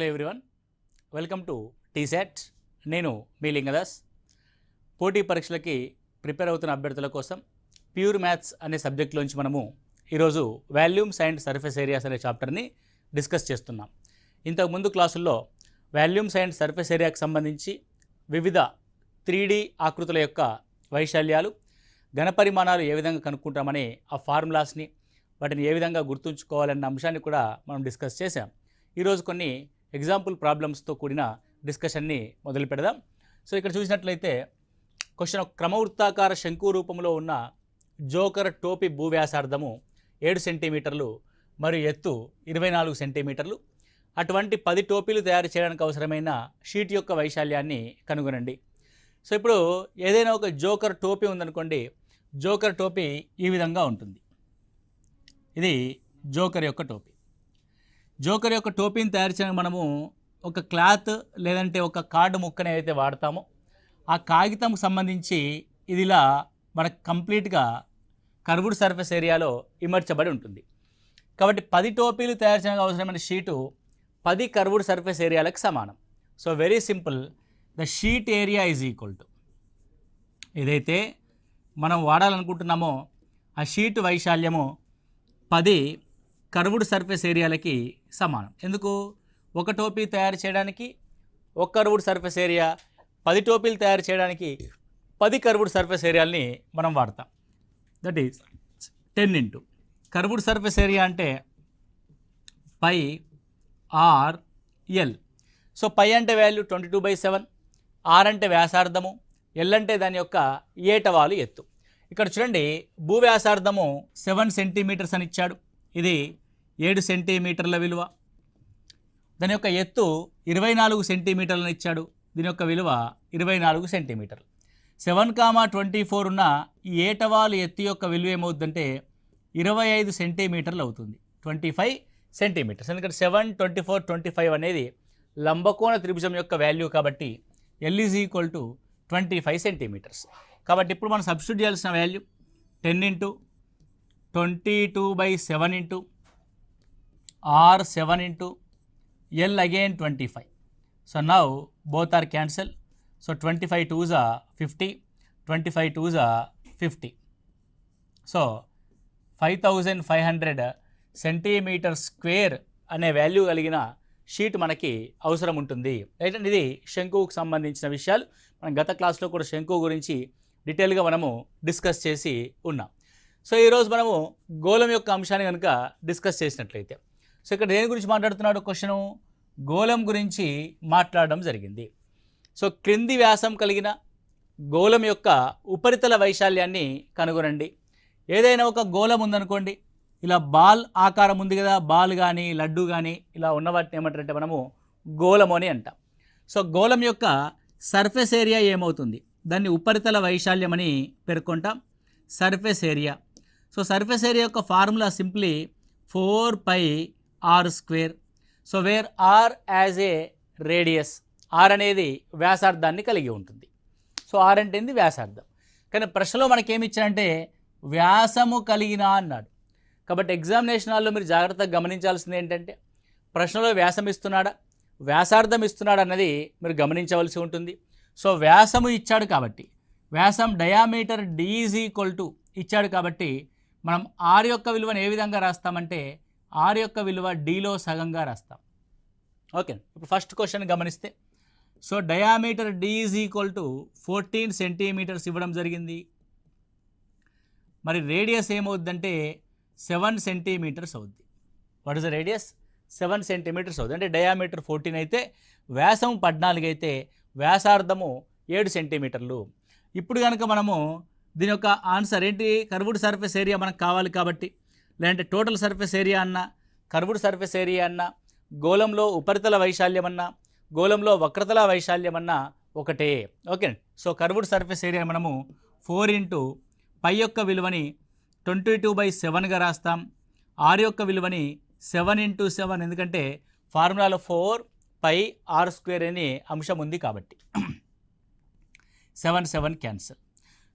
Hello everyone, welcome to TSET. నేను మీ లింగదాస్. పోటీ పరీక్షలకి ప్రిపేర్ అవుతున్న అభ్యర్థుల కోసం ప్యూర్ మ్యాథ్స్ అనే సబ్జెక్ట్లోంచి మనము ఈరోజు వాల్యూమ్స్ అండ్ సర్ఫేస్ ఏరియాస్ అనే చాప్టర్ని డిస్కస్ చేస్తున్నాం. ఇంతకుముందు క్లాసుల్లో వాల్యూమ్స్ అండ్ సర్ఫేస్ ఏరియాకి సంబంధించి వివిధ 3D ఆకృతుల యొక్క వైశాల్యాలు, ఘనపరిమాణాలు ఏ విధంగా కనుక్కుంటామని ఆ ఫార్ములాస్ని, వాటిని ఏ విధంగా గుర్తుంచుకోవాలన్న అంశాన్ని కూడా మనం డిస్కస్ చేసాం. ఈరోజు కొన్ని ఎగ్జాంపుల్ ప్రాబ్లమ్స్తో కూడిన డిస్కషన్ని మొదలు పెడదాం. సో ఇక్కడ చూసినట్లయితే క్వశ్చన్, క్రమవృత్తాకార శంకు రూపంలో ఉన్న జోకర్ టోపీ భూవ్యాసార్థము 7 సెంటీమీటర్లు మరియు ఎత్తు 24 సెంటీమీటర్లు. అటువంటి 10 టోపీలు తయారు చేయడానికి అవసరమైన షీట్ యొక్క వైశాల్యాన్ని కనుగొనండి. సో ఇప్పుడు ఏదైనా ఒక జోకర్ టోపీ ఉందనుకోండి, జోకర్ టోపీ ఈ విధంగా ఉంటుంది. ఇది జోకర్ యొక్క టోపీ. జోకర్ యొక్క టోపీని తయారు చేయడానికి మనము ఒక క్లాత్ లేదంటే ఒక కార్డు ముక్కని ఏదైతే వాడతామో ఆ కాగితంకు సంబంధించి ఇది ఇలా మనకు కంప్లీట్గా కర్వ్డ్ సర్ఫేస్ ఏరియాలో ఇమర్చబడి ఉంటుంది. కాబట్టి 10 టోపీలు తయారు చేయడానికి అవసరమైన షీటు 10 కర్వ్డ్ సర్ఫేస్ ఏరియాలకు సమానం. So very simple, the sheet area is equal to, ఏదైతే మనం వాడాలనుకుంటున్నామో ఆ షీట్ వైశాల్యము 10 కర్వ్డ్ సర్ఫేస్ ఏరియాలకి సమానం. ఎందుకు? ఒక టోపీ తయారు చేయడానికి ఒక కర్వ్డ్ సర్ఫేస్ ఏరియా, 10 టోపీలు తయారు చేయడానికి 10 కర్వ్డ్ సర్ఫేస్ ఏరియాలని మనం వాడతాం. That is 10 into curved surface area అంటే పై ఆర్ ఎల్. సో పై అంటే వాల్యూ 22/7, ఆర్ అంటే వ్యాసార్థము, ఎల్ అంటే దాని యొక్క ఏటవాలు ఎత్తు. ఇక్కడ చూడండి, భూ వ్యాసార్థము 7 సెంటీమీటర్స్ అని ఇచ్చాడు, ఇది 7 సెంటీమీటర్ల విలువ. దాని యొక్క ఎత్తు 24 సెంటీమీటర్లను ఇచ్చాడు, దీని యొక్క విలువ 24 సెంటీమీటర్లు. 7,24 ఉన్న ఈ ఏటవాలు ఎత్తు యొక్క విలువ ఏమవుతుందంటే 25 సెంటీమీటర్లు అవుతుంది, 25 సెంటీమీటర్స్. ఎందుకంటే 7, 24, 25 అనేది లంబకోణ త్రిభుజం యొక్క వాల్యూ కాబట్టి L is equal to 25 centimetres. కాబట్టి ఇప్పుడు మనం సబ్స్టిట్యూట్ చేయాల్సిన value 10 into 22/7 into R 7 into L again 25. So now both R cancel. సో 25 2s are 50, 25 2s are 50. So 5500 centimetre square అనే వాల్యూ కలిగిన షీట్ మనకి అవసరం ఉంటుంది. అయితే ఇది శంకువుకు సంబంధించిన విషయాలు. మనం గత క్లాస్లో కూడా శంకువు గురించి డీటెయిల్గా మనము డిస్కస్ చేసి ఉన్నాం. సో ఈరోజు మనము గోళం యొక్క అంశాన్ని కనుక డిస్కస్ చేసినట్లయితే, సో ఇక్కడ దేని గురించి మాట్లాడుతున్నాడు క్వశ్చను? గోళం గురించి మాట్లాడడం జరిగింది. సో క్రింది వ్యాసం కలిగిన గోళం యొక్క ఉపరితల వైశాల్యాన్ని కనుగొనండి. ఏదైనా ఒక గోళం ఉందనుకోండి, ఇలా బాల్ ఆకారం ఉంది కదా, బాల్ కానీ లడ్డు కానీ ఇలా ఉన్న వాటిని ఏమంటారంటే మనము గోళము అని అంటాం. సో గోళం యొక్క సర్ఫేస్ ఏరియా ఏమవుతుంది? దాన్ని ఉపరితల వైశాల్యం అని పేర్కొంటాం, surface area. So surface area యొక్క formula simply 4πr². So where r as a radius, r అనేది వ్యాసార్థాన్ని కలిగి ఉంటుంది. సో ఆర్ అంటే ఏంది? వ్యాసార్థం. కానీ ప్రశ్నలో మనకేమి ఇచ్చారంటే వ్యాసము కలిగిన అన్నాడు. కాబట్టి ఎగ్జామినేషన్ హాల్లో మీరు జాగ్రత్తగా గమనించాల్సింది ఏంటంటే ప్రశ్నలో వ్యాసం ఇస్తున్నాడా, వ్యాసార్థం ఇస్తున్నాడా అన్నది మీరు గమనించవలసి ఉంటుంది. సో వ్యాసము ఇచ్చాడు కాబట్టి, వ్యాసం diameter D is equal to ఇచ్చాడు కాబట్టి మనం ఆర్ యొక్క విలువను ఏ విధంగా రాస్తామంటే ఆర్ యొక్క విలువ డీలో సగంగా రాస్తాం. ఓకే, ఇప్పుడు ఫస్ట్ క్వశ్చన్ గమనిస్తే, so diameter D is equal to 14 centimetres ఇవ్వడం జరిగింది. మరి రేడియస్ ఏమవుద్దంటే 7 సెంటీమీటర్స్ అవుద్ది. What is the radius? 7 centimetres అవుతుంది. అంటే డయామీటర్ 14 అయితే వ్యాసం 14 అయితే వ్యాసార్థము 7 సెంటీమీటర్లు. ఇప్పుడు కనుక మనము దీని యొక్క ఆన్సర్ ఏంటి? కర్వ్డ్ సర్ఫేస్ ఏరియా మనకు కావాలి కాబట్టి, లేదంటే టోటల్ సర్ఫేస్ ఏరియా అన్నా, కర్వ్డ్ సర్ఫేస్ ఏరియా అన్నా, గోళంలో ఉపరితల వైశాల్యం అన్నా, గోళంలో వక్రతల వైశాల్యం అన్నా ఒకటే. Okay, so curved surface area మనము 4 ఇంటూ పై యొక్క విలువని 22/7గా రాస్తాం, ఆర్ యొక్క విలువని 7 ఇంటూ 7, ఎందుకంటే ఫార్ములాలో 4πr² అనే అంశం ఉంది కాబట్టి 7 cancel.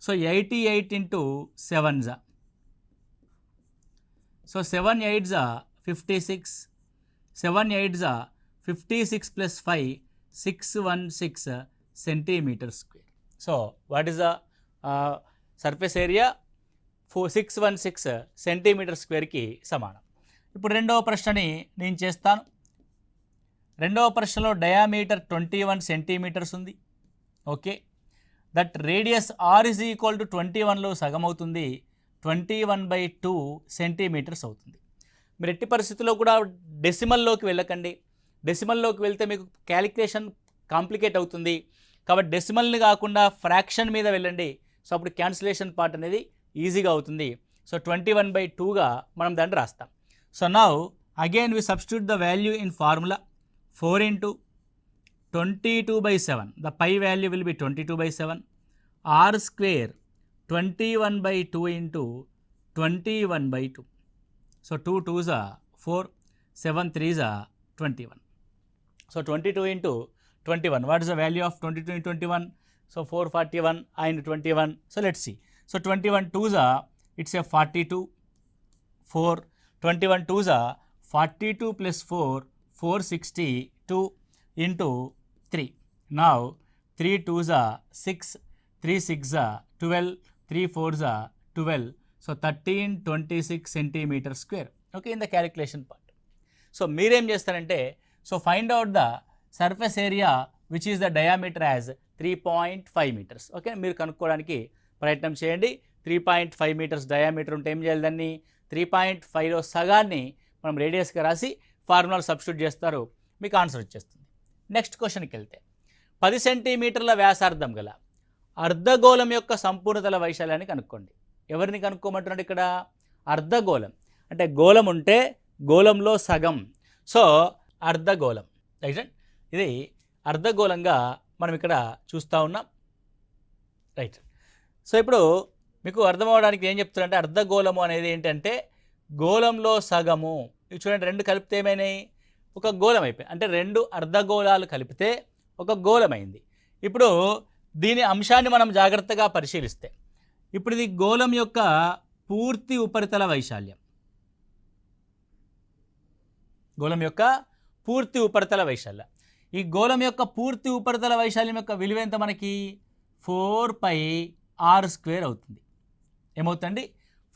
So 88 into 7s, so 7 8s 56, 7 8s 56 plus 5 616 centimeter square. So what is the surface area? 616 centimetre స్క్వేర్కి సమానం. ఇప్పుడు రెండవ ప్రశ్నని నేను చేస్తాను. రెండవ ప్రశ్నలో డయామీటర్ 21 సెంటీమీటర్స్ ఉంది. Okay, that radius r is equal to 21లో సగం అవుతుంది, 21/2 సెంటీమీటర్స్ అవుతుంది. మీరు ఎట్టి పరిస్థితుల్లో కూడా డెసిమల్లోకి వెళ్ళకండి. డెసిమల్లోకి వెళ్తే మీకు క్యాలిక్యులేషన్ కాంప్లికేట్ అవుతుంది. కాబట్టి డెసిమల్ని కాకుండా ఫ్రాక్షన్ మీద వెళ్ళండి. సో అప్పుడు క్యాన్సిలేషన్ పార్ట్ అనేది ఈజీగా అవుతుంది. సో 21/2గా మనం దాన్ని రాస్తాం. So now again we substitute the value in formula. 4 into 22/7, the pi value will be 22/7, r square 21/2 into 21/2. So 2 2s are 4, 7 3s are 21. So 22 into 21, what is the value of 22 into 21? So 441 and 21. So let's see. So 21 2s are, it's a 42, 4, 21 2s are 42 plus 4, 462 into 3. Now 3 2s are 6, 3 6s are 12, 3 4s are 12. So 1326 centimeter square. Okay, in the calculation part. So మీరేం చేస్తారంటే, so find out the surface area which is the diameter as 3.5 metres. Okay, మీరు కనుక్కోవడానికి ప్రయత్నం చేయండి. 3.5 metres diameter ఉంటే ఏం చేయాలి, దాన్ని 3.5లో సగాన్ని మనం రేడియస్గా రాసి ఫార్ములాలు సబ్స్టిట్యూట్ చేస్తారు, మీకు ఆన్సర్ వచ్చేస్తుంది. నెక్స్ట్ క్వశ్చన్కి వెళ్తే 10 సెంటీమీటర్ల వ్యాసార్థం గల అర్ధగోళం యొక్క సంపూర్ణతల వైశాల్యాన్ని కనుక్కోండి. ఎవరిని కనుక్కోమంటున్నాడు ఇక్కడ? అర్ధగోళం అంటే గోళం ఉంటే గోళంలో సగం, సో అర్ధగోళం. రైట్, ఇది అర్ధగోళంగా మనం ఇక్కడ చూస్తూ ఉన్నాం. రైట్, సో ఇప్పుడు మీకు అర్థమవడానికి ఏం చెప్తున్నారంటే, అర్ధగోళము అనేది ఏంటంటే గోళంలో సగము. ఇవి చూడండి, రెండు కలిపితే ఏమైనాయి? ఒక గోళం అయిపోయింది. అంటే రెండు అర్ధగోళాలు కలిపితే ఒక గోళమైంది. ఇప్పుడు దీని అంశాన్ని మనం జాగ్రత్తగా పరిశీలిస్తే, ఇప్పుడు ఇది గోళం యొక్క పూర్తి ఉపరితల వైశాల్యం. గోళం యొక్క పూర్తి ఉపరితల వైశాల్యం. ఈ గోళం యొక్క పూర్తి ఉపరితల వైశాల్యం యొక్క విలువ ఎంత మనకి? 4πr² అవుతుంది. ఏమవుతుంది?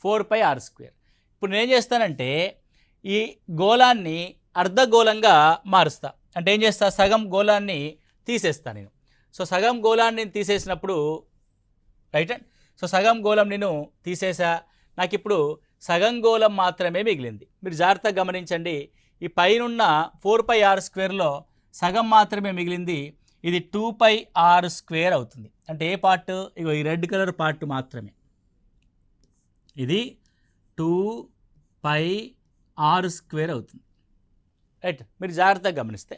4πr². ఇప్పుడు నేను ఏం చేస్తానంటే, ఈ గోళాన్ని అర్ధగోళంగా మారుస్తా. అంటే ఏం చేస్తా, సగం గోళాన్ని తీసేస్తాను నేను. సో సగం గోళాన్ని తీసేసినప్పుడు, రైట్ అండ్, సో సగం గోళం నేను తీసేసా, నాకు ఇప్పుడు సగం గోళం మాత్రమే మిగిలింది. మీరు జాగ్రత్తగా గమనించండి, ఈ పైనున్న 4πr²లో సగం మాత్రమే మిగిలింది. ఇది 2πr² అవుతుంది. అంటే ఏ పార్ట్? ఇగో ఈ రెడ్ కలర్ పార్ట్ మాత్రమే. ఇది 2πr² అవుతుంది. రైట్, మీరు జాగ్రత్తగా గమనిస్తే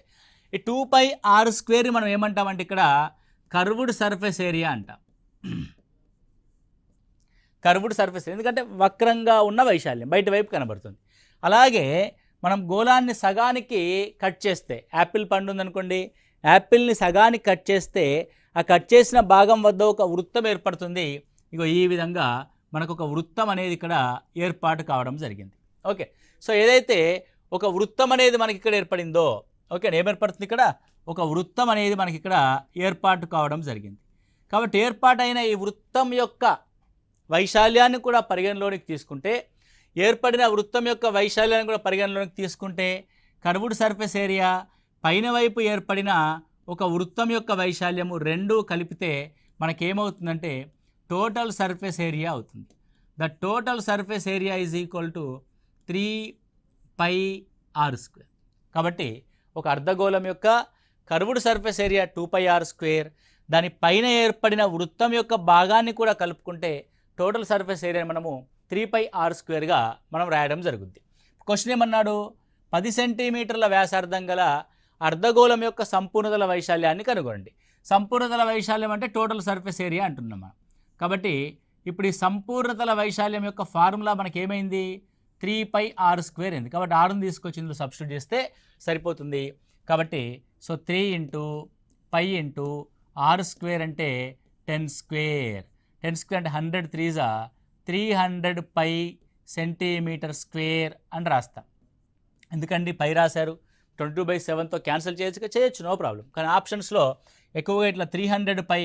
ఈ 2πr² మనం ఏమంటామంటే ఇక్కడ కర్వ్డ్ సర్ఫేస్ ఏరియా అంటాం. కర్వ్డ్ సర్ఫేస్, ఎందుకంటే వక్రంగా ఉన్న వైశాల్యం బయట వైపు కనబడుతుంది. అలాగే మనం గోళాన్ని సగానికి కట్ చేస్తే, యాపిల్ పండు ఉందనుకోండి, యాపిల్ని సగానికి కట్ చేస్తే ఆ కట్ చేసిన భాగం వద్ద ఒక వృత్తం ఏర్పడుతుంది. ఇగో ఈ విధంగా మనకు ఒక వృత్తం అనేది ఇక్కడ ఏర్పాటు కావడం జరిగింది. ఓకే, సో ఏదైతే ఒక వృత్తం అనేది మనకి ఇక్కడ ఏర్పడిందో, ఓకే, ఏమేర్పడుతుంది ఇక్కడ? ఒక వృత్తం అనేది మనకి ఇక్కడ ఏర్పాటు కావడం జరిగింది. కాబట్టి ఏర్పాటైన ఈ వృత్తం యొక్క వైశాల్యాన్ని కూడా పరిగణలోనికి తీసుకుంటే, ఏర్పడిన వృత్తం యొక్క వైశాల్యాన్ని కూడా పరిగణలోనికి తీసుకుంటే, కర్వ్డ్ సర్ఫేస్ ఏరియా పైన వైపు ఏర్పడిన ఒక వృత్తం యొక్క వైశాల్యము రెండూ కలిపితే మనకేమవుతుందంటే టోటల్ సర్ఫేస్ ఏరియా అవుతుంది. The total surface area is equal to 3πr². కాబట్టి ఒక అర్ధగోళం యొక్క కర్వ్డ్ సర్ఫేస్ ఏరియా 2πr², దాని పైన ఏర్పడిన వృత్తం యొక్క భాగాన్ని కూడా కలుపుకుంటే టోటల్ సర్ఫేస్ ఏరియాని మనము 3πr²గా మనం రాయడం జరుగుద్ది. క్వశ్చన్ ఏమన్నాడు? 10 సెంటీమీటర్ల వ్యాసార్థం గల అర్ధగోళం యొక్క సంపూర్ణతల వైశాల్యాన్ని కనుగొనండి. సంపూర్ణతల వైశాల్యం అంటే టోటల్ సర్ఫేస్ ఏరియా అంటున్నాం మనం. కాబట్టి ఇప్పుడు ఈ సంపూర్ణతల వైశాల్యం యొక్క ఫార్ములా మనకి ఏమైంది? 3πr² అయింది. కాబట్టి ఆరుని తీసుకొచ్చి ఇందులో సబ్స్టిట్యూట్ చేస్తే సరిపోతుంది. కాబట్టి సో 3 × π × r² అంటే 10² 10² అంటే 100 3s 300π సెంటీమీటర్ స్క్వేర్ అని రాస్తాం. ఎందుకండి పై రాశారు? 22/7తో క్యాన్సిల్ చేయొచ్చు, నో ప్రాబ్లం. కానీ ఆప్షన్స్లో ఎక్కువగా ఇట్లా 300 పై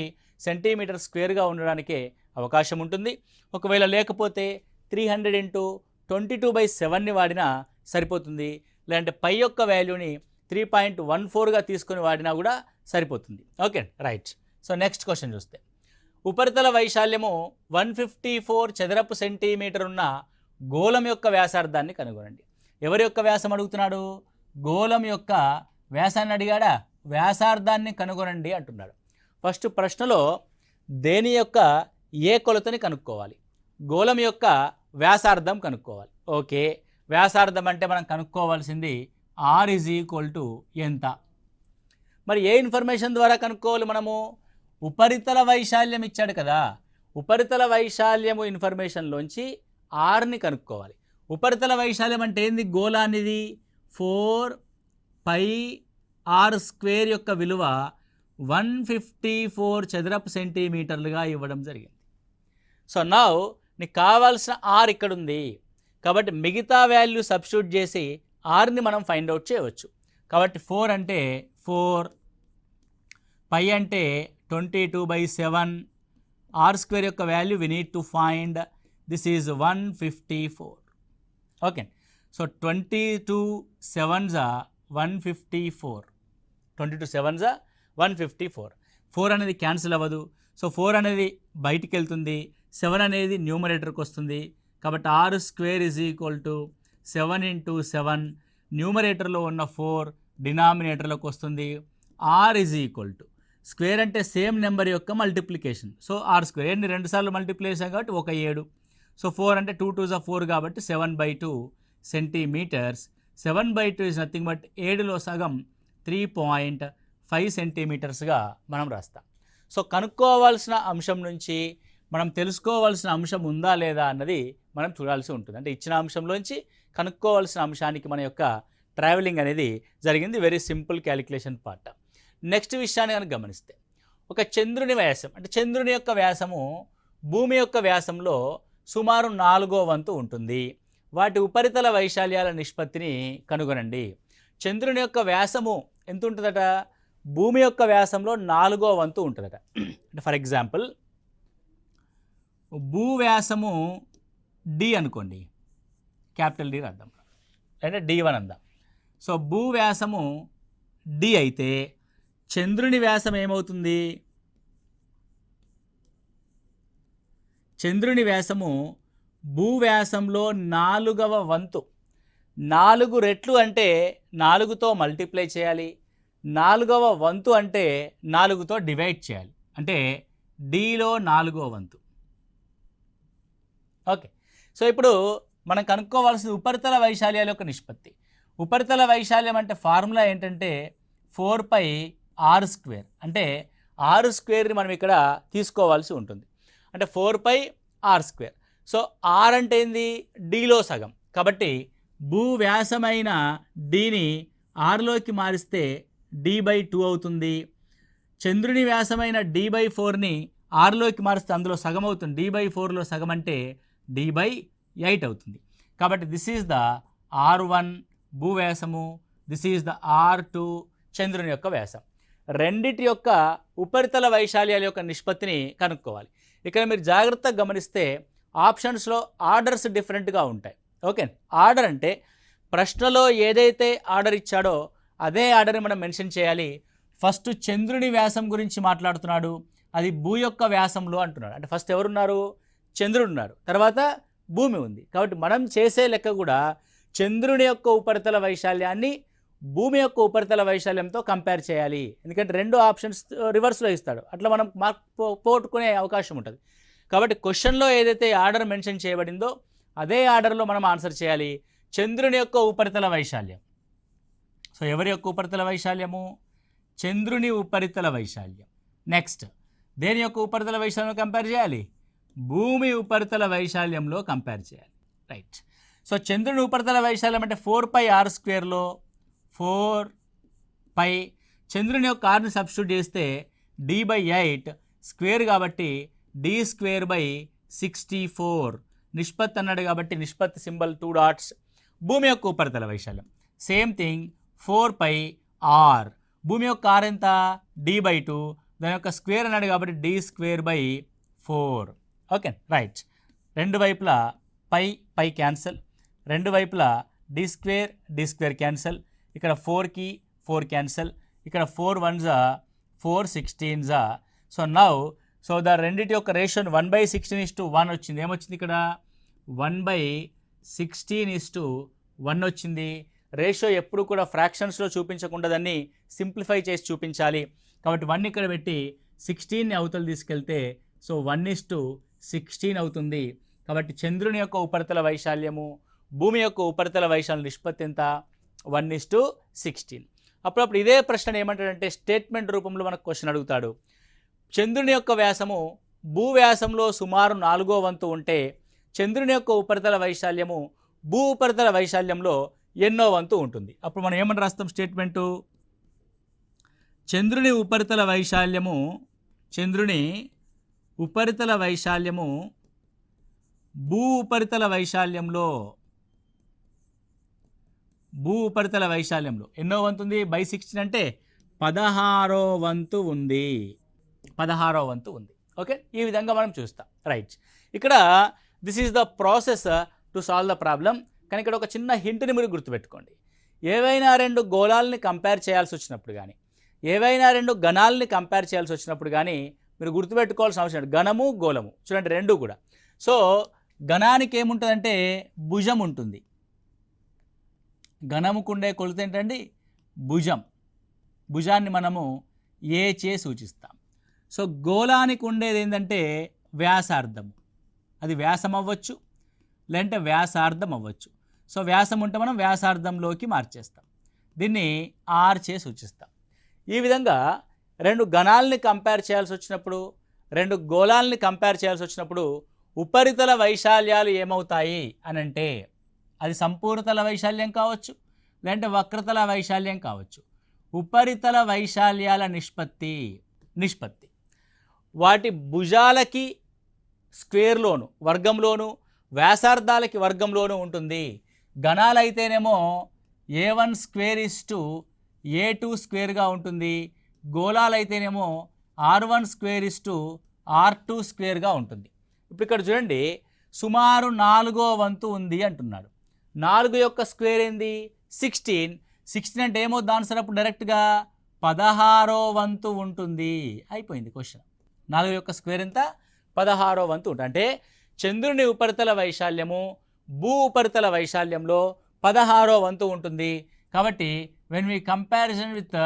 సెంటీమీటర్ స్క్వేర్గా ఉండడానికే అవకాశం ఉంటుంది. ఒకవేళ లేకపోతే 300 ఇంటూ 22/7ని వాడినా సరిపోతుంది. లేదంటే పై యొక్క వాల్యూని 3.14గా తీసుకొని వాడినా కూడా సరిపోతుంది. Okay, right. So next question చూస్తే, ఉపరితల వైశాల్యము 154 చదరపు సెంటీమీటర్ ఉన్న గోళం యొక్క వ్యాసార్థాన్ని కనుగొనండి. ఎవరి యొక్క వ్యాసం అడుగుతున్నాడు? గోళం యొక్క వ్యాసాన్ని అడిగాడా? వ్యాసార్థాన్ని కనుగొనండి అంటున్నాడు. ఫస్ట్ ప్రశ్నలో దేని యొక్క ఏ కొలతని కనుక్కోవాలి? గోళం యొక్క వ్యాసార్థం కనుక్కోవాలి. ఓకే, వ్యాసార్థం అంటే మనం కనుక్కోవాల్సింది r ఎంత. మరి ఏ ఇన్ఫర్మేషన్ ద్వారా కనుక్కోవాలి మనము? ఉపరితల వైశాల్యం ఇచ్చాడు కదా, ఉపరితల వైశాల్యము ఇన్ఫర్మేషన్లోంచి ఆర్ని కనుక్కోవాలి. ఉపరితల వైశాల్యం అంటే ఏంది? గోళానిది 4πr² యొక్క విలువ 154 చదరపు సెంటీమీటర్లుగా ఇవ్వడం జరిగింది. సో నౌ నీకు కావాల్సిన ఆర్ ఇక్కడ ఉంది కాబట్టి మిగతా వాల్యూ సబ్స్టిట్యూట్ చేసి ఆర్ని మనం ఫైండ్ అవుట్ చేయవచ్చు. కాబట్టి 4 అంటే 4, పై అంటే 22/7, r² యొక్క value we need to find. This is 154. Okay, so 22 7s 154, 22 7s 154. 4 అనేది క్యాన్సిల్ అవ్వదు. సో 4 అనేది బయటికి వెళ్తుంది, 7 అనేది న్యూమరేటర్కి వస్తుంది. కాబట్టి r² = 7 × 7. న్యూమరేటర్లో ఉన్న 4 డినామినేటర్లోకి వస్తుంది. r = స్క్వేర్ అంటే సేమ్ నెంబర్ యొక్క మల్టిప్లికేషన్. సో r², ఎన్ని 2 సార్లు మల్టిప్లై చేసాం కాబట్టి 7. సో 4 అంటే 2 2s 4 కాబట్టి 7/2 సెంటీమీటర్స్. 7/2 ఇస్ నథింగ్ బట్ 7లో సగం 3.5 సెంటీమీటర్స్గా మనం రాస్తాం. సో కనుక్కోవాల్సిన అంశం నుంచి మనం తెలుసుకోవాల్సిన అంశం ఉందా లేదా అన్నది మనం చూడాల్సి ఉంటుంది. అంటే ఇచ్చిన అంశంలోంచి కనుక్కోవాల్సిన అంశానికి మన యొక్క ట్రావెలింగ్ అనేది జరిగింది. Very simple calculation part. Next విషయాన్ని కనుక గమనిస్తే, ఒక చంద్రుని వ్యాసం అంటే చంద్రుని యొక్క వ్యాసము భూమి యొక్క వ్యాసంలో సుమారు 4వ వంతు ఉంటుంది. వాటి ఉపరితల వైశాల్యాల నిష్పత్తిని కనుగొనండి. చంద్రుని యొక్క వ్యాసము ఎంత ఉంటుందట? భూమి యొక్క వ్యాసంలో 4వ వంతు ఉంటుందట. అంటే ఫర్ ఎగ్జాంపుల్ భూవ్యాసము డి అనుకోండి, క్యాపిటల్ డి రాద్దాం, అంటే D1 అందాం. సో భూవ్యాసము డి అయితే చంద్రుని వ్యాసం ఏమవుతుంది? చంద్రుని వ్యాసము భూవ్యాసంలో 4వ వంతు. 4 రెట్లు అంటే 4తో మల్టిప్లై చేయాలి. 4వ వంతు అంటే 4తో డివైడ్ చేయాలి. అంటే డిలో 4వ వంతు. ఓకే, సో ఇప్పుడు మనం కనుక్కోవాల్సింది ఉపరితల వైశాల్యాల యొక్క నిష్పత్తి. ఉపరితల వైశాల్యం అంటే ఫార్ములా ఏంటంటే 4πr². అంటే r²ని మనం ఇక్కడ తీసుకోవాల్సి ఉంటుంది. అంటే 4πr². సో r అంటే ఏంది? డిలో సగం. కాబట్టి భూవ్యాసమైన డిని ఆర్లోకి మారిస్తే d/2 అవుతుంది. చంద్రుని వ్యాసమైన d/4ని ఆర్లోకి మారిస్తే అందులో సగం అవుతుంది. d/4లో సగం అంటే d/8 అవుతుంది. కాబట్టి దిస్ ఈజ్ ద r1 భూవ్యాసము, దిస్ ఈజ్ ద r2 చంద్రుని యొక్క వ్యాసం. రెండిటి యొక్క ఉపరితల వైశాల్యాల యొక్క నిష్పత్తిని కనుక్కోవాలి. ఇక్కడ మీరు జాగ్రత్తగా గమనిస్తే ఆప్షన్స్లో ఆర్డర్స్ డిఫరెంట్గా ఉంటాయి. ఓకే, ఆర్డర్ అంటే ప్రశ్నలో ఏదైతే ఆర్డర్ ఇచ్చాడో అదే ఆర్డర్ని మనం మెన్షన్ చేయాలి. ఫస్ట్ చంద్రుని వ్యాసం గురించి మాట్లాడుతున్నాడు, అది భూ యొక్క వ్యాసంలో అంటున్నాడు. అంటే ఫస్ట్ ఎవరున్నారు? చంద్రుడు ఉన్నారు, తర్వాత భూమి ఉంది. కాబట్టి మనం చేసే లెక్క కూడా చంద్రుని యొక్క ఉపరితల వైశాల్యాన్ని భూమి యొక్క ఉపరితల వైశాల్యంతో కంపేర్ చేయాలి. ఎందుకంటే రెండు ఆప్షన్స్ రివర్స్లో ఇస్తాడు, అట్లా మనం మార్క్ పోగొట్టుకునే అవకాశం ఉంటుంది. కాబట్టి క్వశ్చన్లో ఏదైతే ఆర్డర్ మెన్షన్ చేయబడిందో అదే ఆర్డర్లో మనం ఆన్సర్ చేయాలి. చంద్రుని యొక్క ఉపరితల వైశాల్యం. సో ఎవరి యొక్క ఉపరితల వైశాల్యము? చంద్రుని ఉపరితల వైశాల్యం. నెక్స్ట్ దేని యొక్క ఉపరితల వైశాల్యం కంపేర్ చేయాలి? భూమి ఉపరితల వైశాల్యంలో కంపేర్ చేయాలి. రైట్. సో చంద్రుని ఉపరితల వైశాల్యం అంటే 4πr²లో 4π చంద్రుని యొక్క ఆర్ని సబ్స్టిట్యూట్ చేస్తే d/8 స్క్వేర్ కాబట్టి d²/64 నిష్పత్తి అన్నాడు కాబట్టి నిష్పత్తి సింబల్ 2 డాట్స్. భూమి యొక్క ఉపరితల వైశాల్యం సేమ్ థింగ్ 4πr. భూమి యొక్క ఆర్ ఎంత d/2, దాని యొక్క స్క్వేర్ అన్నాడు కాబట్టి d²/4. Okay right. రెండు వైపులా పై క్యాన్సల్, రెండు వైపులా d² క్యాన్సల్, ఇక్కడ 4కి 4 క్యాన్సల్, ఇక్కడ 4 1s 4 16s. సో ద రెండిటి యొక్క రేషియో 1/16:1 వచ్చింది. ఏమొచ్చింది ఇక్కడ 1/16:1 వచ్చింది. రేషియో ఎప్పుడు కూడా ఫ్రాక్షన్స్లో చూపించకుండా దాన్ని సింప్లిఫై చేసి చూపించాలి. కాబట్టి 1 ఇక్కడ పెట్టి 16ని అవతల తీసుకెళ్తే సో 1:16 అవుతుంది. కాబట్టి చంద్రుని యొక్క ఉపరితల వైశాల్యము, భూమి యొక్క ఉపరితల వైశాల్య నిష్పత్తి ఎంత 1:16. అప్పుడప్పుడు ఇదే ప్రశ్న ఏమంటాడంటే స్టేట్మెంట్ రూపంలో మనకు క్వశ్చన్ అడుగుతాడు. చంద్రుని యొక్క వ్యాసము భూవ్యాసంలో సుమారు 4వ వంతు ఉంటే చంద్రుని యొక్క ఉపరితల వైశాల్యము భూ ఉపరితల వైశాల్యంలో ఎన్నో వంతు ఉంటుంది. అప్పుడు మనం ఏమని రాస్తాం స్టేట్మెంటు, చంద్రుని ఉపరితల వైశాల్యము భూ ఉపరితల వైశాల్యంలో ఎన్నో వంతు ఉంది? 16 అంటే 16వ వంతు ఉంది. 16వ వంతు ఉంది. ఓకే, ఈ విధంగా మనం చూస్తాం. రైట్. ఇక్కడ this is the process to solve the problem. కానీ ఇక్కడ ఒక చిన్న హింట్ని మీరు గుర్తుపెట్టుకోండి. ఏవైనా రెండు గోళాలని కంపేర్ చేయాల్సి వచ్చినప్పుడు కానీ, ఏవైనా రెండు ఘనాలని కంపేర్ చేయాల్సి వచ్చినప్పుడు కానీ మీరు గుర్తుపెట్టుకోవాల్సిన అవసరం లేదు. ఘనము గోళము చూడండి రెండు కూడా. సో ఘనానికి ఏముంటుందంటే భుజం ఉంటుంది. ఘనముకుండే కొలత ఏంటండి భుజం. భుజాన్ని మనము ఏ చే సూచిస్తాం. సో గోళానికి ఉండేది ఏంటంటే వ్యాసార్థము. అది వ్యాసం అవ్వచ్చు లేదంటే వ్యాసార్థం అవ్వచ్చు. సో వ్యాసం ఉంటే మనం వ్యాసార్థంలోకి మార్చేస్తాం. దీన్ని ఆర్ చే సూచిస్తాం. ఈ విధంగా రెండు ఘనాలని కంపేర్ చేయాల్సి వచ్చినప్పుడు, రెండు గోళాలని కంపేర్ చేయాల్సి వచ్చినప్పుడు ఉపరితల వైశాల్యాలు ఏమవుతాయి అని అంటే అది సంపూర్ణతల వైశాల్యం కావచ్చు లేదంటే వక్రతల వైశాల్యం కావచ్చు. ఉపరితల వైశాల్యాల నిష్పత్తి వాటి భుజాలకి స్క్వేర్లోను వర్గంలోను వ్యాసార్థాలకి వర్గంలోనూ ఉంటుంది. ఘనాలైతేనేమో a1² a2² ఉంటుంది. గోళాలైతేనేమో r1² r2² ఉంటుంది. ఇప్పుడు ఇక్కడ చూడండి సుమారు 4వ వంతు ఉంది అంటున్నాడు. 4 యొక్క స్క్వేర్ ఏంది 16. 16 అంటే ఏమో దాని సార్ అప్పుడు డైరెక్ట్గా 16వ వంతు ఉంటుంది. అయిపోయింది క్వశ్చన్. 4 యొక్క స్క్వేర్ ఎంత 16వ వంతు ఉంటుంది. అంటే చంద్రుని ఉపరితల వైశాల్యము భూ ఉపరితల వైశాల్యంలో 16వ వంతు ఉంటుంది. కాబట్టి when we comparison with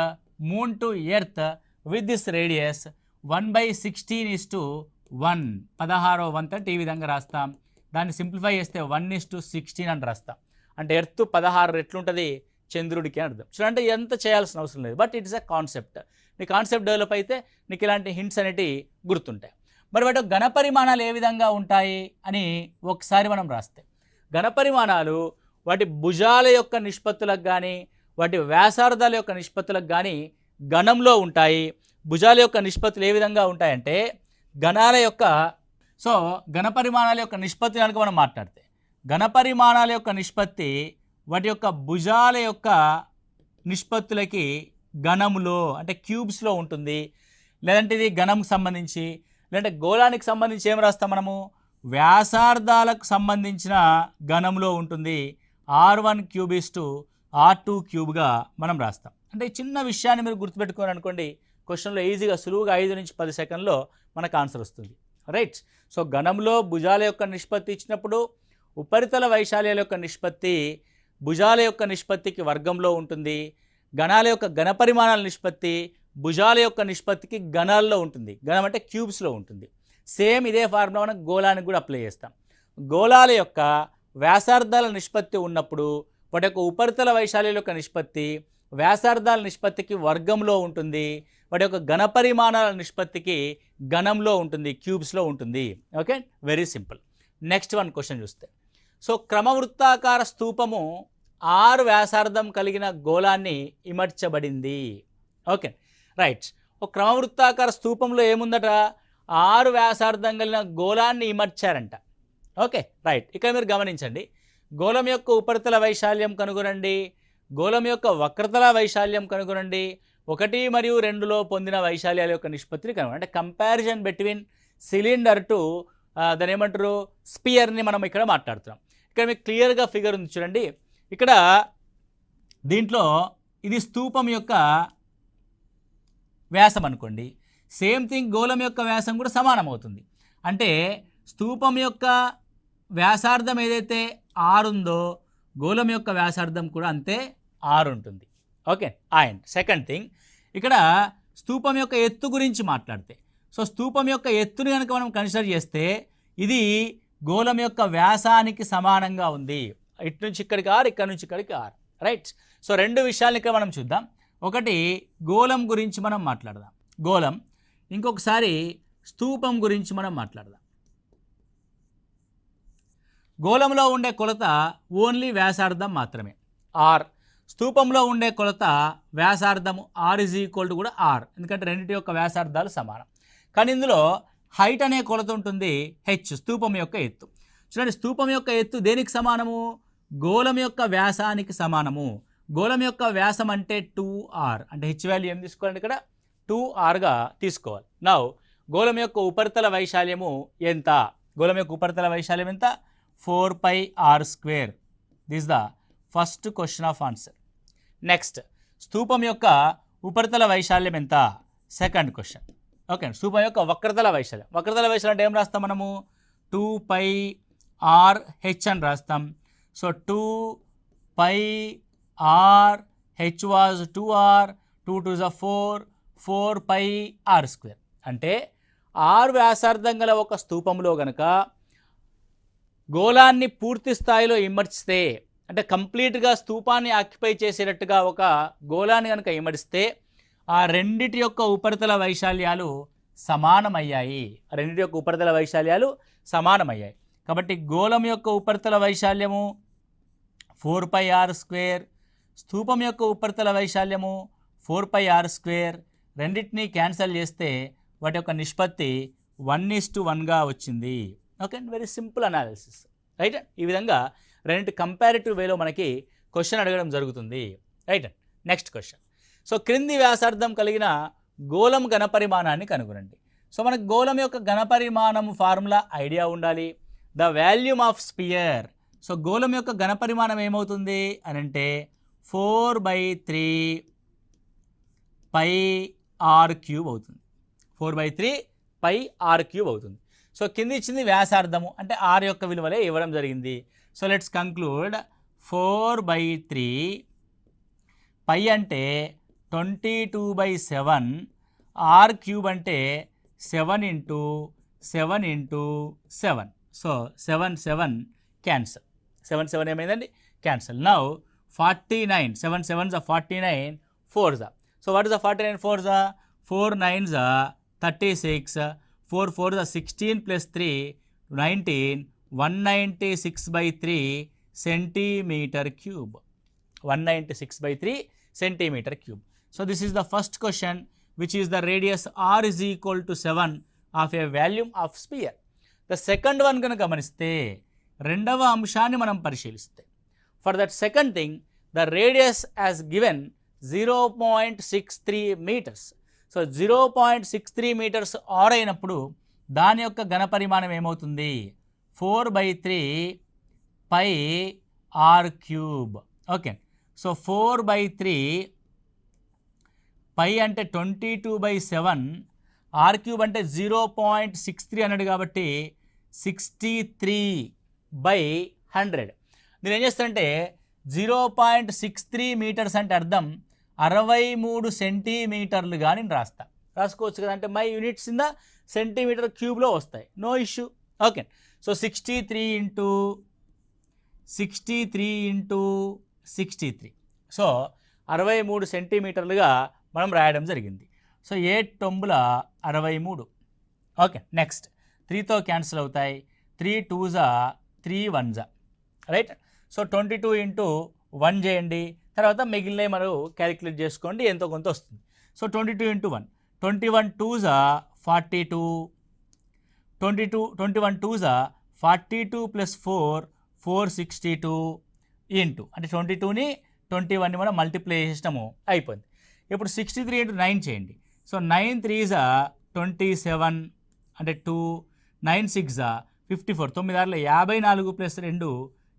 moon to earth with this radius 1/16:1 16వ వంతు అంటే ఈ విధంగా రాస్తాం. దాన్ని సింప్లిఫై చేస్తే 1:16 అని రాస్తాం. అంటే ఎర్త్ 16 రెట్లు ఉంటుంది చంద్రుడికి అని అర్థం. చూడండి ఎంత చేయాల్సిన అవసరం లేదు, but it is a concept. నీ కాన్సెప్ట్ డెవలప్ అయితే నీకు ఇలాంటి హింట్స్ అనేటివి గుర్తుంటాయి. మరి వాటి ఘన పరిమాణాలు ఏ విధంగా ఉంటాయి అని ఒకసారి మనం రాస్తే, ఘన పరిమాణాలు వాటి భుజాల యొక్క నిష్పత్తులకు కానీ వాటి వ్యాసార్థాల యొక్క నిష్పత్తులకు కానీ ఘనంలో ఉంటాయి. భుజాల యొక్క నిష్పత్తులు ఏ విధంగా ఉంటాయంటే ఘనాల యొక్క ఘన పరిమాణాల యొక్క నిష్పత్తి కనుక మనం మాట్లాడితే ఘన పరిమాణాల యొక్క నిష్పత్తి వాటి యొక్క భుజాల యొక్క నిష్పత్తులకి ఘనములో అంటే క్యూబ్స్లో ఉంటుంది. లేదంటే ఇది ఘనంకి సంబంధించి లేదంటే గోళానికి సంబంధించి ఏం రాస్తాం మనము వ్యాసార్థాలకు సంబంధించిన ఘనంలో ఉంటుంది. r1³ r2³ మనం రాస్తాం. అంటే ఈ చిన్న విషయాన్ని మీరు గుర్తుపెట్టుకోవాలి అనుకోండి, క్వశ్చన్లో ఈజీగా సులువుగా 5 నుంచి 10 సెకండ్లో మనకు ఆన్సర్ వస్తుంది. రైట్. సో ఘనంలో భుజాల యొక్క నిష్పత్తి ఇచ్చినప్పుడు ఉపరితల వైశాల్యాల యొక్క నిష్పత్తి భుజాల యొక్క నిష్పత్తికి వర్గంలో ఉంటుంది. ఘనాల యొక్క ఘన పరిమాణాల నిష్పత్తి భుజాల యొక్క నిష్పత్తికి ఘనాల్లో ఉంటుంది. ఘనం అంటే క్యూబ్స్లో ఉంటుంది. సేమ్ ఇదే ఫార్ములా మనం గోళానికి కూడా అప్లై చేస్తాం. గోళాల యొక్క వ్యాసార్థాల నిష్పత్తి ఉన్నప్పుడు వాటి యొక్క ఉపరితల వైశాల్యాల యొక్క నిష్పత్తి వ్యాసార్థాల నిష్పత్తికి వర్గంలో ఉంటుంది. వాటి యొక్క ఘన పరిమాణాల నిష్పత్తికి ఘనంలో ఉంటుంది, క్యూబ్స్లో ఉంటుంది. Okay, very simple. Next one question చూస్తే, సో క్రమవృత్తాకార స్తూపము 6 వ్యాసార్థం కలిగిన గోళాన్ని ఇమర్చబడింది. Okay right. ఒక క్రమవృత్తాకార స్తూపంలో ఏముందట 6 వ్యాసార్థం కలిగిన గోళాన్ని ఇమర్చారంట. Okay right. ఇక్కడ మీరు గమనించండి, గోళం యొక్క ఉపరితల వైశాల్యం కనుగొనండి, గోళం యొక్క వక్రతల వైశాల్యం కనుగొనండి, 1 మరియు 2లో పొందిన వైశాల్యాల యొక్క నిష్పత్తిని కనుగొనండి. అంటే కంపారిజన్ బిట్వీన్ సిలిండర్ టు దాని ఏమంటారు స్పియర్ని మనం ఇక్కడ మాట్లాడుతున్నాం. ఇక్కడ మీకు క్లియర్గా ఫిగర్ ఉంది చూడండి. ఇక్కడ దీంట్లో ఇది స్తూపం యొక్క వ్యాసం అనుకోండి, సేమ్ థింగ్ గోళం యొక్క వ్యాసం కూడా సమానం అవుతుంది. అంటే స్తూపం యొక్క వ్యాసార్థం ఏదైతే r ఉందో గోళం యొక్క వ్యాసార్థం కూడా అంతే r ఉంటుంది. ఓకే. అండ్ సెకండ్ థింగ్, ఇక్కడ స్తూపం యొక్క ఎత్తు గురించి మాట్లాడితే, సో స్తూపం యొక్క ఎత్తుని కనుక మనం కన్సిడర్ చేస్తే ఇది గోళం యొక్క వ్యాసానికి సమానంగా ఉంది. ఇటు నుంచి ఇక్కడికి r, ఇక్కడ నుంచి ఇక్కడికి r, రైట్. సో రెండు విషయాలు ఇక్కడ మనం చూద్దాం. ఒకటి గోళం గురించి మనం మాట్లాడదాం, గోళం. ఇంకొకసారి స్తూపం గురించి మనం మాట్లాడదాం. గోళంలో ఉండే కొలత ఓన్లీ వ్యాసార్థం మాత్రమే r, స్తూపంలో ఉండే కొలత వ్యాసార్థము r = కూడా r, ఎందుకంటే రెండింటి యొక్క వ్యాసార్థాలు సమానం. కానీ ఇందులో హైట్ అనే కొలత ఉంటుంది h, స్తూపం యొక్క ఎత్తు. చూడండి, స్తూపం యొక్క ఎత్తు దేనికి సమానము? గోళం యొక్క వ్యాసానికి సమానము. గోళం యొక్క వ్యాసం అంటే 2r, అంటే h వాల్యూ ఏం తీసుకోవాలంటే ఇక్కడ 2rగా తీసుకోవాలి. నౌ గోళం యొక్క ఉపరితల వైశాల్యము ఎంత? గోళం యొక్క ఉపరితల వైశాల్యం ఎంత? 4πr². This the first question of answer. Next, స్తూపం యొక్క ఉపరితల వైశాల్యం ఎంత? Second question. ఓకే, స్తూపం యొక్క వక్రతల వైశాల్యం. వక్రతల వైశాల్యం అంటే ఏం రాస్తాం మనము? 2πrh అని రాస్తాం. So 2πrh was 2r, 2 2 is 4, 4πr². అంటే r వ్యాసార్థం గల ఒక స్తూపంలో గనక గోళాన్ని పూర్తి స్థాయిలో ఇమర్చితే, అంటే కంప్లీట్గా స్తూపాన్ని ఆక్యుపై చేసేటట్టుగా ఒక గోళాన్ని కనుక ఇమడిస్తే ఆ రెండిటి యొక్క ఉపరితల వైశాల్యాలు సమానమయ్యాయి. రెండిటి యొక్క ఉపరితల వైశాల్యాలు సమానమయ్యాయి. కాబట్టి గోళం యొక్క ఉపరితల వైశాల్యము 4πr², స్తూపం యొక్క ఉపరితల వైశాల్యము 4πr². రెండింటినీ క్యాన్సల్ చేస్తే వాటి యొక్క నిష్పత్తి 1:1గా వచ్చింది. Okay, very simple analysis, right. ఈ విధంగా రెండింటి కంపారిటివ్ వేలో మనకి క్వశ్చన్ అడగడం జరుగుతుంది, రైట్. Next question. సో క్రింది వ్యాసార్థం కలిగిన గోళం ఘనపరిమాణాన్ని కనుగొనండి. సో మనకు గోళం యొక్క ఘనపరిమాణం ఫార్ములా ఐడియా ఉండాలి. The volume of sphere. So గోళం యొక్క ఘనపరిమాణం ఏమవుతుంది అని అంటే 4/3πr³ అవుతుంది. 4/3πr³ అవుతుంది. సో కింది ఇచ్చింది వ్యాసార్థము, అంటే r యొక్క విలువలే ఇవ్వడం జరిగింది. సో లెట్స్ కంక్లూడ్ 4/3, π అంటే 22/7, r³ అంటే 7 × 7 × 7. So 7 7 cancel. 7 7 ఏమైందండి? Cancel. Now 49, 7 7s are 49, 4s are. So what is the 49 4s are? 4 9s are 36, 4 4s are 16 plus 3, 19, 196/3 cm³. 196/3 cm³. So this is the first question, which is the radius r = 7 of a volume of sphere. The second one కనుక గమనిస్తే, రెండవ అంశాన్ని మనం పరిశీలిస్తే, for that second thing the radius as given 0.63 meters. So 0.63 meters r అయినప్పుడు దాని యొక్క ఘనపరిమాణం ఏమవుతుంది? 4/3πr³. ఓకే, సో 4/3, π అంటే 22/7, r³ అంటే 0.63 అన్నాడు కాబట్టి 63/100. నేను ఏం చేస్తానంటే 0.63 మీటర్స్ అంటే అర్థం 63 సెంటీమీటర్లు కానీ రాసుకోవచ్చు కదా. అంటే my units in the centimetre వస్తాయి, no issue. Okay, so 63 × 63. So 63 సెంటీమీటర్లుగా మనం రాయడం జరిగింది. సో 8 9 63. ఓకే, నెక్స్ట్ 3తో క్యాన్సిల్ అవుతాయి. 3 2s are 3 1s are, right. So 22 × 1 చేయండి, తర్వాత మిగిలినవి మనం క్యాలిక్యులేట్ చేసుకోండి, ఎంతో కొంత వస్తుంది. So 22 × 1, 21 2s are 42, 21 2s are 42 + 4 462 into, అంటే 22ని 21ని మనం మల్టిప్లై చేసినాము అయిపోయింది. ఇప్పుడు 63 ఇంటూ 9 చేయండి. సో 9 3 జా 27 అంటే 2, 9 6 జా 54, 9 ఆరులో 54 plus 2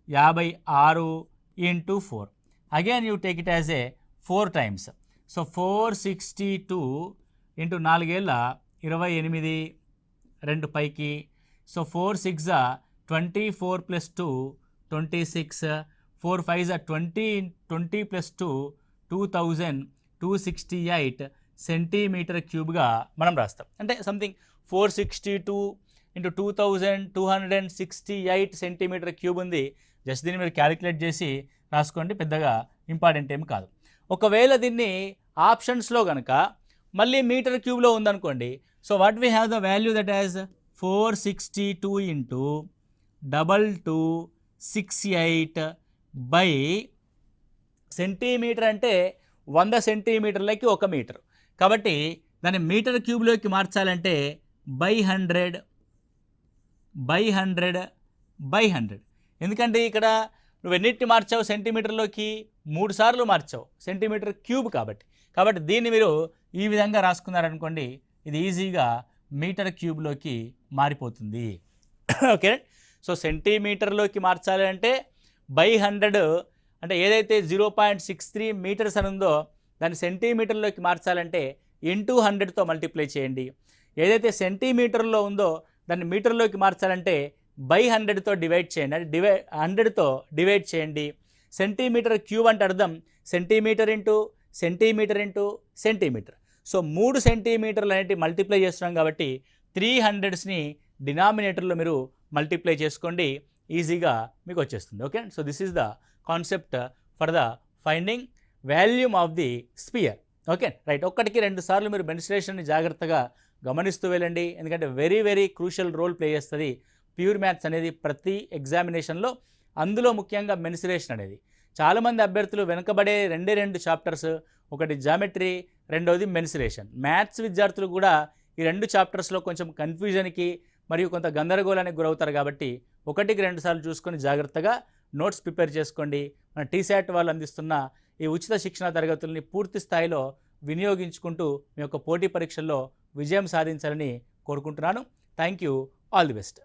56 into 4. Again you take it as a 4 times. So 462 into 4 ఏళ్ళ 28, 2 పైకి. సో 4 6 జా 24 ప్లస్ 2 26, 4 5 జా 20 ప్లస్ 2 2268 సెంటీమీటర్ క్యూబ్గా మనం రాస్తాం. అంటే సంథింగ్ 462 ఇంటూ 2268 సెంటీమీటర్ క్యూబ్ ఉంది. జస్ట్ దీన్ని మీరు క్యాలిక్యులేట్ చేసి రాసుకోండి, పెద్దగా ఇంపార్టెంట్ ఏమి కాదు. ఒకవేళ దీన్ని ఆప్షన్స్లో కనుక మళ్ళీ మీటర్ క్యూబ్లో ఉందనుకోండి, so what we have the value that as 462 into 2268 by centimetre అంటే 100 సెంటీమీటర్లకి 1 మీటర్. కాబట్టి దాన్ని మీటర్ క్యూబ్లోకి మార్చాలంటే బై 100 బై 100 బై 100. ఎందుకంటే ఇక్కడ నువ్వు ఎన్నిటిని మార్చావు సెంటీమీటర్లోకి? 3 సార్లు మార్చావు, సెంటీమీటర్ క్యూబ్ కాబట్టి దీన్ని మీరు ఈ విధంగా రాసుకున్నారనుకోండి, ఇది ఈజీగా మీటర్ క్యూబ్లోకి మారిపోతుంది. ఓకే, సో సెంటీమీటర్లోకి మార్చాలి అంటే బై 100, అంటే ఏదైతే 0.63 మీటర్స్ అని ఉందో దాన్ని సెంటీమీటర్లోకి మార్చాలంటే ఇంటూ 100తో మల్టిప్లై చేయండి. ఏదైతే సెంటీమీటర్లో ఉందో దాన్ని మీటర్లోకి మార్చాలంటే బై 100తో డివైడ్ చేయండి, అంటే 100తో డివైడ్ చేయండి. సెంటీమీటర్ క్యూబ్ అంటే అర్థం centimetre into centimetre into centimetre. So 3 సెంటీమీటర్లు అనేవి మల్టిప్లై చేస్తున్నాం కాబట్టి 300స్ని డినామినేటర్లో మీరు మల్టిప్లై చేసుకోండి, ఈజీగా మీకు వచ్చేస్తుంది. Okay, so this is the concept for the finding volume of the sphere. Okay right, 1కి 2 సార్లు మీరు మెన్సురేషన్ని జాగ్రత్తగా గమనిస్తూ వెళ్ళండి, ఎందుకంటే very very crucial role play చేస్తుంది ప్యూర్ మ్యాథ్స్ అనేది ప్రతి ఎగ్జామినేషన్లో. అందులో ముఖ్యంగా మెన్సురేషన్ అనేది చాలామంది అభ్యర్థులు వెనుకబడే 2 చాప్టర్స్, ఒకటి జామెట్రీ, రెండవది మెన్సురేషన్. మ్యాథ్స్ విద్యార్థులు కూడా ఈ 2 చాప్టర్స్లో కొంచెం కన్ఫ్యూజన్కి మరియు కొంత గందరగోళానికి గురవుతారు. కాబట్టి 1కి 2 సార్లు చూసుకొని జాగ్రత్తగా నోట్స్ ప్రిపేర్ చేసుకోండి. మన టీశాట్ వాళ్ళు అందిస్తున్న ఈ ఉచిత శిక్షణ తరగతుల్ని పూర్తి స్థాయిలో వినియోగించుకుంటూ మీ యొక్క పోటీ పరీక్షల్లో విజయం సాధించాలని కోరుకుంటున్నాను. Thank you, all the best.